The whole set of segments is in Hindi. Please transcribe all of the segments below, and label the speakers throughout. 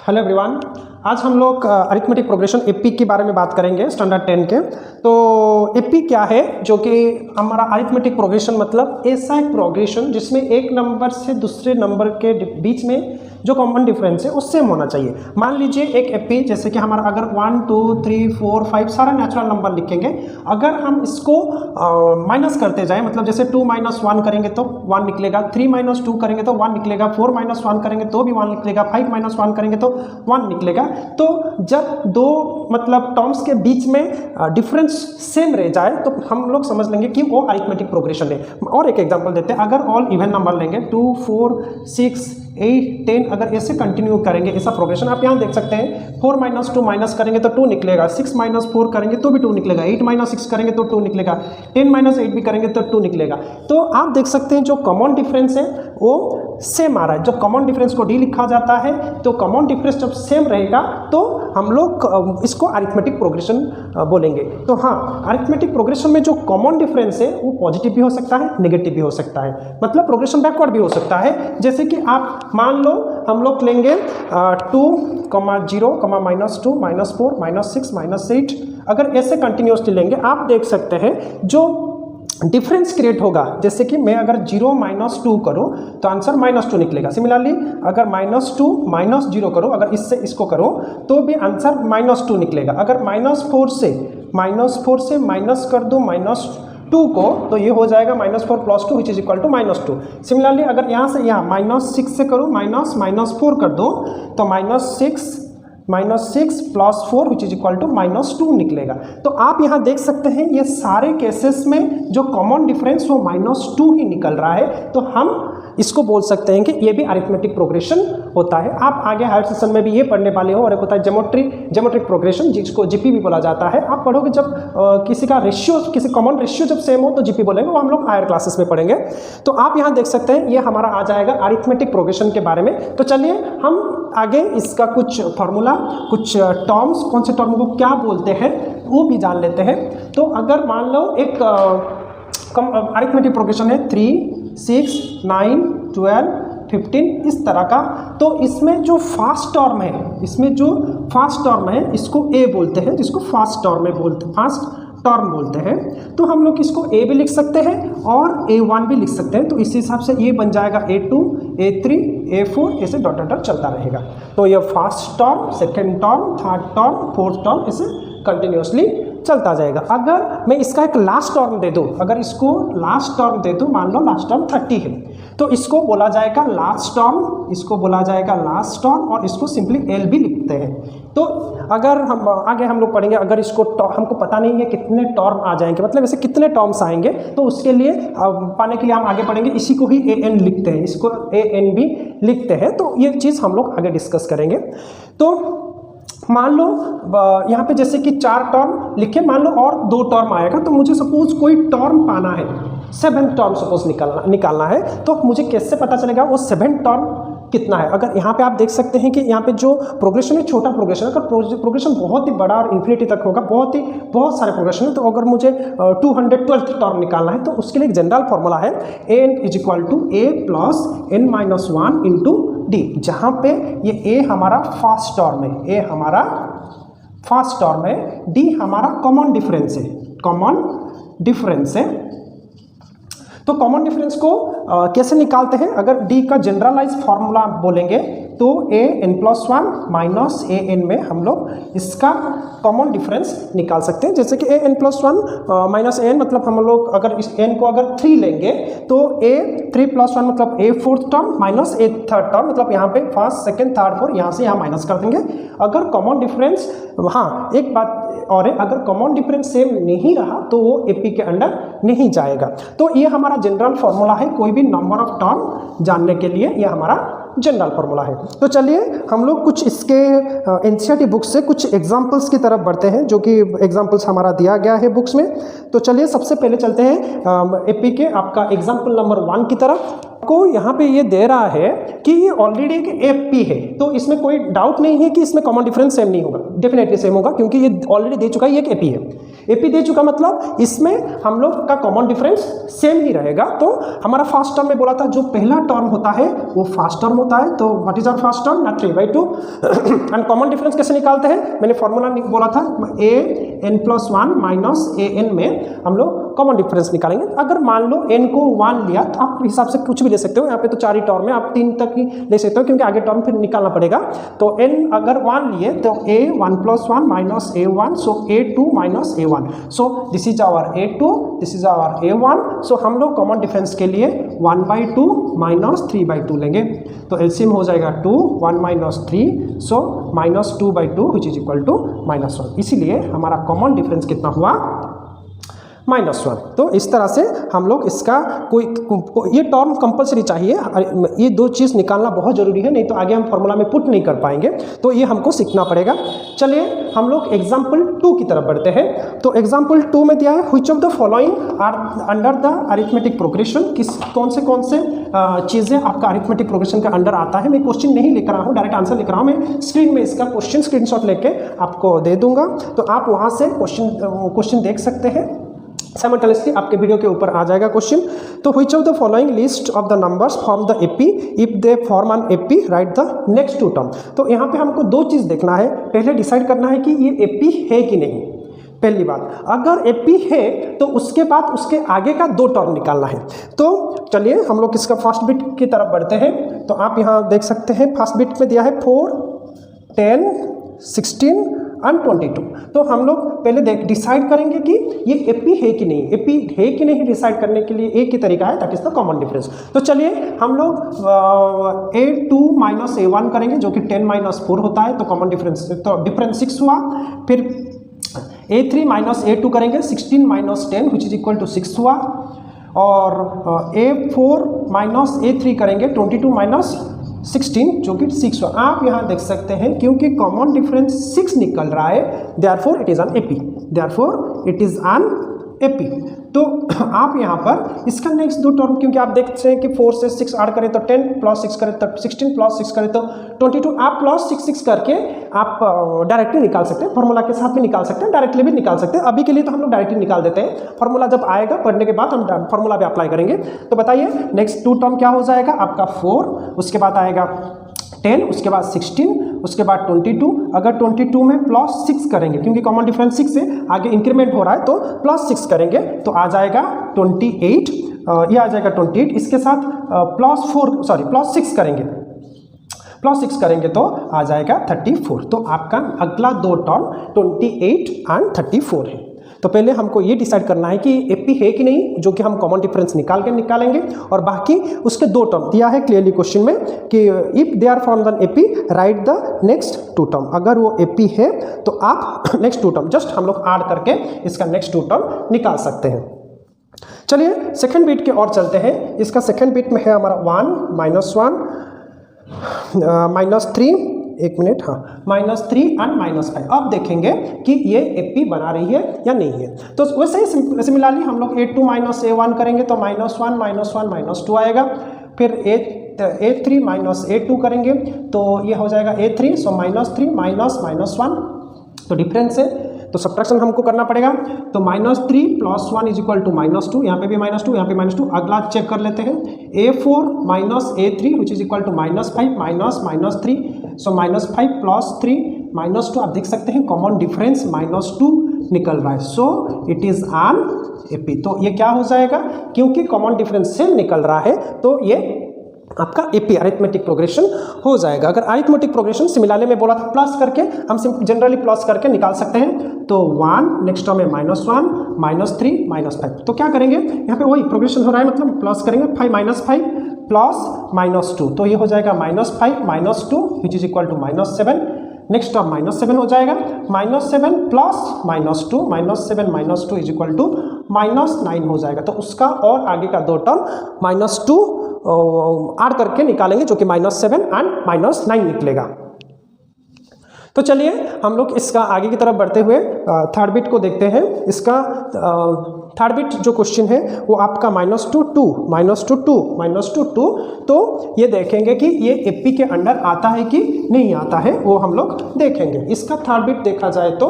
Speaker 1: हेलो एवरीवन, आज हम लोग अरिथमेटिक प्रोग्रेशन एपी के बारे में बात करेंगे स्टैंडर्ड 10 के। तो एपी क्या है, जो कि हमारा अरिथमेटिक प्रोग्रेशन मतलब ऐसा एक प्रोग्रेशन जिसमें एक नंबर से दूसरे नंबर के बीच में जो कॉमन डिफरेंस है उससे होना चाहिए। मान लीजिए एक एपी जैसे कि हमारा अगर 1 2 3 4 5 सारा नेचुरल नंबर लिखेंगे, अगर हम इसको माइनस करते जाएं, मतलब जैसे 2 - 1 करेंगे तो 1 निकलेगा, 3 - 2 करेंगे तो 1 निकलेगा, 4 - 1 करेंगे तो भी 1 निकलेगा, 5 - 1 करेंगे तो 1 निकलेगा। तो जब दो मतलब टर्म्स के बीच में डिफरेंस सेम रह जाए तो हम लोग समझ लेंगे कि वो अरिथमेटिक प्रोग्रेशन है। और एक एग्जांपल देते हैं, अगर ऑल इवन नंबर लेंगे 2 4 6 8 10, अगर ऐसे कंटिन्यू करेंगे ऐसा प्रोग्रेशन, आप यहाँ देख सकते हैं 4 - 2 माइनस करेंगे तो 2 निकलेगा, 6 - 4 करेंगे तो भी 2 निकलेगा, 8 - 6 करेंगे तो 2 निकलेगा, 10 - 8 भी करेंगे तो 2 निकलेगा। तो आप देख सकते हैं जो कॉमन डिफरेंस है वो सेम आ रहा है। जब कॉमन डिफरेंस को डी लिखा जाता है तो कॉमन डिफरेंस जब सेम रहेगा तो हम लोग इसको अरिथमेटिक प्रोग्रेशन बोलेंगे। तो हाँ, अरिथमेटिक प्रोग्रेशन में जो कॉमन डिफरेंस है वो पॉजिटिव भी हो सकता है, नेगेटिव भी हो सकता है, मतलब प्रोग्रेशन बैकवर्ड भी हो सकता है। जैसे कि आप मान लो हम लोग लेंगे 2, 0, -2, -4, -6, -8, अगर ऐसे कंटिन्यूसली लेंगे आप देख सकते हैं जो डिफरेंस क्रिएट होगा। जैसे कि मैं अगर 0 - 2 करूं तो आंसर -2 निकलेगा। सिमिलरली अगर -2 - 0 करो, अगर इससे इसको करो तो भी आंसर -2 निकलेगा। अगर -4 से माइनस कर दो -2 को तो ये हो जाएगा -4 + 2 which is equal to -2। Similarly अगर यहाँ से यहाँ -6 से करो -4 कर दो तो -6 + 4 विच इज इक्वल टू -2 निकलेगा। तो आप यहाँ देख सकते हैं ये सारे केसेस में जो कॉमन डिफरेंस वो -2 ही निकल रहा है। तो हम इसको बोल सकते हैं कि ये भी अरिथमेटिक प्रोग्रेशन होता है। आप आगे हायर सेशन में भी ये पढ़ने वाले हो। और एक होता है ज्योमेट्रिक प्रोग्रेशन, जिसको जीपी भी बोला जाता है। आप पढ़ोगे जब किसी का रेशियो, किसी कॉमन रेशियो जब सेम हो तो जीपी बोलेंगे, वो हम लोग हायर क्लासेस में पढ़ेंगे। तो आप यहाँ देख सकते हैं ये हमारा आ जाएगा अरिथमेटिक प्रोग्रेशन के बारे में। तो चलिए हम आगे इसका कुछ फार्मूला, कुछ टर्म्स, कौन से टर्म को क्या बोलते हैं वो भी जान लेते हैं। तो अगर मान लो एक अरिथमेटिक प्रोग्रेशन है 3 6 9 12 15 इस तरह का, तो इसमें जो फास्ट टर्म है इसको ए बोलते हैं, जिसको फास्ट टर्म बोलते हैं। तो हम लोग इसको ए भी लिख सकते हैं और A1 भी लिख सकते हैं। तो इस हिसाब से ये बन जाएगा A2 A3 A4, ऐसे डॉट डॉट चलता रहेगा। तो ये first term, second term, third term, fourth term, ऐसे कंटिन्यूसली चलता जाएगा। अगर मैं इसका एक लास्ट टर्म दे दूं, अगर इसको लास्ट टर्म दे दूं, मान लो लास्ट टर्म 30 है, तो इसको बोला जाएगा लास्ट टर्म, इसको बोला जाएगा लास्ट टर्म, और इसको सिंपली एल भी लिखते हैं। तो अगर हम आगे हम लोग पढ़ेंगे, अगर इसको हमको पता नहीं है कितने टर्म आ जाएंगे, मतलब ऐसे कितने टर्म्स आएंगे, तो उसके लिए पाने के लिए हम आगे पढ़ेंगे, इसी को ही AN लिखते हैं, इसको AN भी लिखते हैं। तो ये चीज़ हम लोग आगे डिस्कस करेंगे। तो मान लो यहाँ पे जैसे कि 4 टर्म लिखे, मान लो और 2 टर्म आएगा, तो मुझे सपोज कोई टर्म पाना है, 7 टर्म सपोज निकालना है, तो मुझे कैसे पता चलेगा वो 7 टर्म कितना है। अगर यहाँ पे आप देख सकते हैं कि यहाँ पे जो प्रोग्रेशन है छोटा प्रोग्रेशन है, अगर प्रोग्रेशन बहुत ही बड़ा और इन्फिनिटी तक होगा, बहुत सारे प्रोग्रेशन है, तो अगर मुझे 212 टर्म निकालना है तो उसके लिए एक जनरल फॉर्मूला है AN = A + N - 1 × D, जहाँ पे ये A हमारा फास्ट टर्म है, D हमारा कॉमन डिफरेंस है। तो कॉमन डिफरेंस को कैसे निकालते हैं? अगर D का जनरलाइज फार्मूला बोलेंगे तो AN+1 - AN में हम लोग इसका कॉमन डिफरेंस निकाल सकते हैं। जैसे कि AN+1 - AN मतलब हम लोग अगर इस N को अगर 3 लेंगे तो A3+1 मतलब A fourth term minus A third term, मतलब यहाँ पे फर्स्ट सेकेंड थर्ड फोर्थ यहाँ से यहाँ माइनस कर देंगे। अगर कॉमन डिफरेंस, हाँ एक बात और है, अगर कॉमन डिफरेंस सेम नहीं रहा तो वो एपी के अंडर नहीं जाएगा। तो ये हमारा जनरल फॉर्मूला है कोई भी नंबर ऑफ टर्म जानने के लिए, ये हमारा जनरल फॉर्मूला है। तो चलिए हम लोग कुछ इसके एनसीईआरटी बुक से कुछ एग्जांपल्स की तरफ बढ़ते हैं, जो कि एग्जांपल्स हमारा दिया गया है बुक्स में। तो चलिए सबसे पहले चलते हैं एपी के आपका एग्जांपल नंबर 1 की तरफ। को यहाँ पे ये दे रहा है कि ये ऑलरेडी एक एपी है, तो इसमें कोई डाउट नहीं है कि इसमें कॉमन डिफरेंस सेम नहीं होगा, डेफिनेटली सेम होगा, क्योंकि ये ऑलरेडी दे चुका है ये एक एपी है। AP दे चुका मतलब इसमें हम लोग का कॉमन डिफरेंस सेम ही रहेगा। तो हमारा फर्स्ट टर्म में बोला था जो पहला टर्म होता है वो फर्स्ट टर्म होता है, तो what is our first term ना 3/2 एंड कॉमन डिफरेंस कैसे निकालते हैं, मैंने फॉर्मूला बोला था an+1 माइनस an में हम लोग कॉमन डिफरेंस निकालेंगे। अगर मान लो n को 1 लिया तो आप हिसाब से कुछ भी ले सकते हो, यहाँ पे तो 4 ही टर्म है, आप 3 तक ही ले सकते हो क्योंकि आगे टर्म फिर निकालना पड़ेगा। तो n अगर 1 लिए तो a1+1 minus a1, so a2 minus a1, so this is our a2, this is our a1। So हम लोग कॉमन डिफरेंस के लिए 1/2 माइनस 3/2 लेंगे, तो एलसीएम हो जाएगा 2, 1 minus 3, so minus 2/2 which is equal to -1। इसीलिए हमारा कॉमन डिफरेंस कितना हुआ, -1। तो इस तरह से हम लोग इसका कोई ये टर्म कंपलसरी चाहिए, ये दो चीज़ निकालना बहुत ज़रूरी है, नहीं तो आगे हम फॉर्मूला में पुट नहीं कर पाएंगे, तो ये हमको सीखना पड़ेगा। चलिए हम लोग एग्जाम्पल 2 की तरफ बढ़ते हैं। तो एग्जाम्पल 2 में दिया है which of the following are under the arithmetic progression, कौन से चीज़ें आपका अरिथमेटिक प्रोग्रेशन के अंडर आता है। मैं क्वेश्चन नहीं लिख रहा हूँ, डायरेक्ट आंसर लिख रहा हूँ, मैं स्क्रीन में इसका क्वेश्चन स्क्रीनशॉट लेके आपको दे दूंगा, तो आप वहाँ से क्वेश्चन देख सकते हैं। साइमल्टेनियसली आपके वीडियो के ऊपर आ जाएगा क्वेश्चन। तो which of the following list of the numbers form the AP, if they form an AP write the next 2 term. तो यहाँ पे हमको 2 चीज़ देखना है, पहले डिसाइड करना है कि ये एपी है कि नहीं। पहली बात, अगर एपी है तो उसके बाद उसके आगे का 2 टर्म निकालना है। तो चलिए हम लोग इसका फर्स्ट बिट की तरफ बढ़ते हैं। तो आप यहाँ देख सकते हैं फर्स्ट बिट में दिया है 4, 10, 16 एंड 22। तो हम लोग पहले डिसाइड करेंगे कि ये एपी है कि नहीं। एपी है कि नहीं डिसाइड करने के लिए एक ही तरीका है, that is the common difference. तो चलिए हम लोग a2 माइनस a1 करेंगे जो कि 10 माइनस 4 होता है, तो कॉमन डिफरेंस, तो डिफरेंस 6 हुआ। फिर a3 माइनस a2 करेंगे, 16 minus 10 which is equal to 6 हुआ। और a4 माइनस a3 करेंगे, 22 माइनस 16 जो कि 6 हुआ। आप यहाँ देख सकते हैं क्योंकि कॉमन डिफरेंस 6 निकल रहा है, therefore it is an AP, therefore it is an AP. तो आप यहाँ पर इसका नेक्स्ट 2 टर्म, क्योंकि आप देखते हैं कि 4 से 6 ऐड करें तो 10 प्लस 6 करें तो 16 प्लस 6 करें तो 22, आप प्लस 6 करके आप डायरेक्टली निकाल सकते हैं, फॉर्मूला के साथ भी निकाल सकते हैं, डायरेक्टली भी निकाल सकते हैं। अभी के लिए तो हम लोग डायरेक्टली निकाल देते हैं, फॉर्मूला जब आएगा पढ़ने के बाद हम फॉर्मूला भी अप्लाई करेंगे। तो बताइए नेक्स्ट 2 टर्म क्या हो जाएगा आपका, 4, उसके बाद आएगा 10, उसके बाद 16, उसके बाद 22। अगर 22 में प्लस 6 करेंगे क्योंकि कॉमन डिफरेंस 6 से आगे इंक्रीमेंट हो रहा है, तो प्लस 6 करेंगे तो आ जाएगा 28, ये आ जाएगा 28। इसके साथ प्लस 6 करेंगे, प्लस 6 करेंगे तो आ जाएगा 34। तो आपका अगला 2 टर्म 28 एंड 34 है। तो पहले हमको ये डिसाइड करना है कि एपी है कि नहीं, जो कि हम कॉमन डिफरेंस निकालेंगे। और बाकी उसके 2 टर्म दिया है क्लियरली क्वेश्चन में कि if they are form the AP write the next 2 term. अगर वो एपी है तो आप नेक्स्ट 2 टर्म जस्ट हम लोग ऐड करके इसका नेक्स्ट 2 टर्म निकाल सकते हैं। चलिए सेकेंड बिट के और चलते हैं। इसका सेकेंड बिट में है हमारा 1, -1, -3, एक मिनट, हाँ, -3 एंड -5। अब देखेंगे कि ये एपी बना रही है या नहीं है। तो वैसे ही सिमिलरली हम लोग a2 माइनस a1 करेंगे तो -1, -1, -2 आएगा। फिर a3 माइनस a2 करेंगे तो ये हो जाएगा a3, सो -3 माइनस -1, तो डिफरेंस है तो सब्ट्रैक्शन हमको करना पड़ेगा। तो -3 + 1 इज इक्वल टू -2, यहाँ पे भी -2, यहाँ पे -2। अगला चेक कर लेते हैं, a4 minus a3 which is equal to -5 minus -3, so -5 + 3 -2। आप देख सकते हैं कॉमन डिफरेंस -2 निकल रहा है, so it is an AP. तो ये क्या हो जाएगा, क्योंकि कॉमन डिफरेंस से निकल रहा है तो ये आपका एपी अरिथमेटिक प्रोग्रेशन हो जाएगा। अगर अरिथमेटिक प्रोग्रेशन सिमिलरली में बोला था प्लस करके, हम जनरली प्लस करके निकाल सकते हैं। तो 1, नेक्स्ट टर्म में -1, -3, -5। तो क्या करेंगे, यहाँ पे वही प्रोग्रेशन हो रहा है, मतलब प्लस करेंगे 5 -5 प्लस -2, तो ये हो जाएगा -5 -2 which is equal to -7। Next term -7 हो जाएगा, -7 प्लस -2, -7 -2 इज इक्वल टू -9 हो जाएगा। तो उसका और आगे का 2 टर्म -2 ऐड करके निकालेंगे जो कि -7 एंड -9 निकलेगा। तो चलिए हम लोग इसका आगे की तरफ बढ़ते हुए थर्ड बिट को देखते हैं। इसका थर्ड बिट जो क्वेश्चन है वो आपका -2 2। तो ये देखेंगे कि ये एपी के अंडर आता है कि नहीं आता है, वो हम लोग देखेंगे। इसका थर्ड बिट देखा जाए तो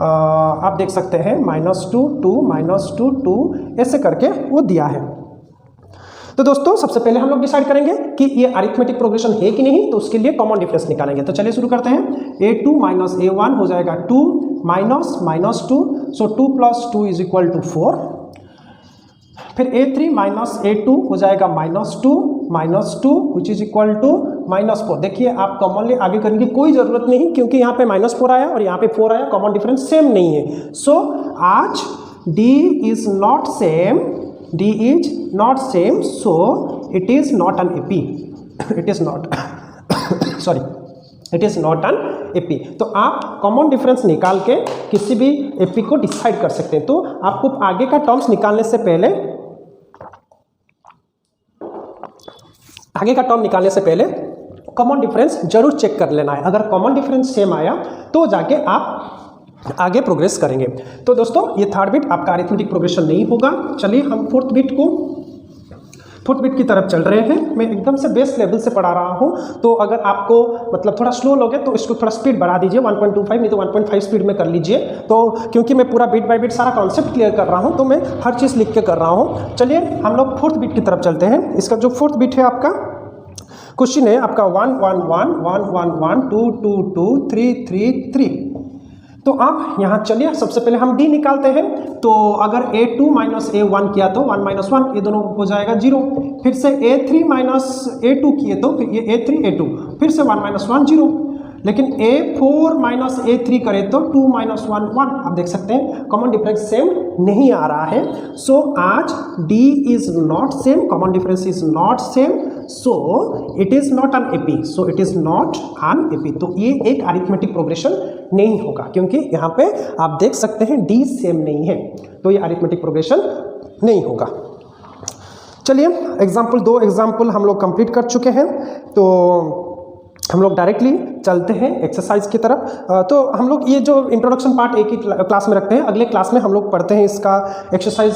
Speaker 1: आप देख सकते हैं -2 2 -2 2 ऐसे करके वो दिया है। तो दोस्तों सबसे पहले हम लोग डिसाइड करेंगे कि ये अरिथमेटिक प्रोग्रेशन है कि नहीं, तो उसके लिए कॉमन डिफरेंस निकालेंगे। तो चलिए शुरू करते हैं। a2 माइनस a1 हो जाएगा 2 माइनस -2, सो 2 + 2 = 4। फिर a3 माइनस a2 हो जाएगा -2 -2 विच इज इक्वल टू -4। देखिए आप कॉमनली आगे करने की कोई जरूरत नहीं, क्योंकि यहाँ पे -4 आया और यहाँ पे 4 आया, कॉमन डिफरेंस सेम नहीं है। सो आज d is not same, d is not same, so it is not an AP, it is not sorry, it is not an AP। तो आप कॉमन डिफरेंस निकाल के किसी भी AP को डिसाइड कर सकते हैं। तो आपको आगे का टर्म्स निकालने से पहले कॉमन डिफरेंस जरूर चेक कर लेना है। अगर कॉमन डिफरेंस सेम आया तो जाके आप आगे प्रोग्रेस करेंगे। तो दोस्तों ये थर्ड बिट आपका अरिथमेटिक प्रोग्रेशन नहीं होगा। चलिए हम फोर्थ बिट की तरफ चल रहे हैं। मैं एकदम से बेस लेवल से पढ़ा रहा हूं, तो अगर आपको मतलब थोड़ा स्लो लोगे तो इसको थोड़ा स्पीड बढ़ा दीजिए, 1.25 नहीं तो 1.5 स्पीड में कर लीजिए। तो क्योंकि मैं पूरा बिट बाय बिट सारा कॉन्सेप्ट क्लियर कर रहा हूं, तो मैं हर चीज़ लिख के कर रहा हूं। चलिए हम लोग फोर्थ बिट की तरफ चलते हैं। इसका जो फोर्थ बिट है आपका क्वेश्चन है आपका 1 1 1 1 1 1 2 2 2 3 3 3। तो आप यहाँ चलिए सबसे पहले हम d निकालते हैं। तो अगर a2 माइनस a1 किया तो 1 - 1 ये दोनों हो जाएगा 0। फिर से a3 माइनस a2 किए तो फिर ये a3 a2 फिर से 1 - 1 0। लेकिन a4 माइनस a3 करें तो 2 - 1 1। आप देख सकते हैं कॉमन डिफरेंस सेम नहीं आ रहा है। सो आज d is not same, common difference is not same, so it is not an AP, so it is not an AP। तो ये एक अरिथमेटिक प्रोग्रेशन नहीं होगा, क्योंकि यहाँ पे आप देख सकते हैं d सेम नहीं है, तो ये अरिथमेटिक प्रोग्रेशन नहीं होगा। चलिए दो एग्जाम्पल हम लोग कंप्लीट कर चुके हैं, तो हम लोग डायरेक्टली चलते हैं एक्सरसाइज की तरफ। तो हम लोग ये जो इंट्रोडक्शन पार्ट एक ही क्लास में रखते हैं, अगले क्लास में हम लोग पढ़ते हैं इसका एक्सरसाइज,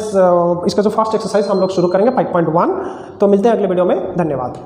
Speaker 1: इसका जो फर्स्ट एक्सरसाइज हम लोग शुरू करेंगे 5.1। तो मिलते हैं अगले वीडियो में, धन्यवाद।